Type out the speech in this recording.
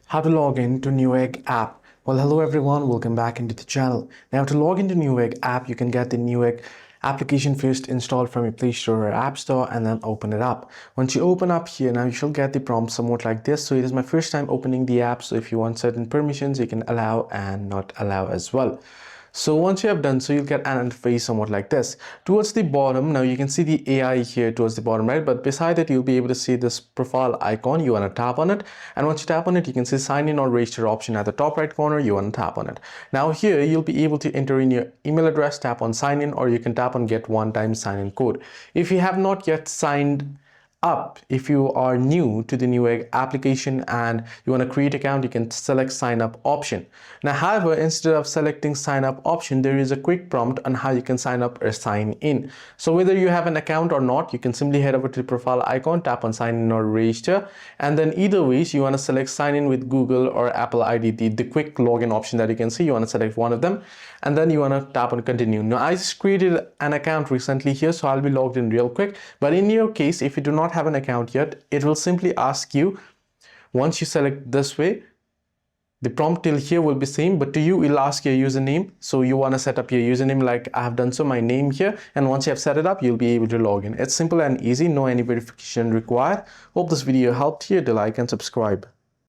How to log in to Newegg app. Well, hello everyone, welcome back into the channel. Now to log into Newegg app, you can get the Newegg application first installed from your Play Store or App Store and then open it up. Once you open up here, now you shall get the prompt somewhat like this. So it is my first time opening the app, so if you want certain permissions, you can allow and not allow as well. So once you have done so, you'll get an interface somewhat like this. Towards the bottom, now you can see the AI here towards the bottom right, but beside it, you'll be able to see this profile icon. You want to tap on it, and once you tap on it, you can see sign in or register option at the top right corner. You want to tap on it. Now here, you'll be able to enter in your email address, tap on sign in, or you can tap on get one-time sign in code. If you have not yet signed up, if you are new to the Newegg application and you want to create an account, you can select sign up option. Now however, instead of selecting sign up option, there is a quick prompt on how you can sign up or sign in. So whether you have an account or not, you can simply head over to the profile icon, tap on sign in or register, and then either ways you want to select sign in with Google or Apple ID, the quick login option that you can see. You want to select one of them and then you want to tap on continue. Now I just created an account recently here, so I'll be logged in real quick, but in your case, if you do not have an account yet, it will simply ask you, once you select this way, the prompt till here will be same, but to you it'll ask your username. So you want to set up your username like I have done so, my name here, and once you have set it up, you'll be able to log in. It's simple and easy, no any verification required. Hope this video helped you. Do like and subscribe.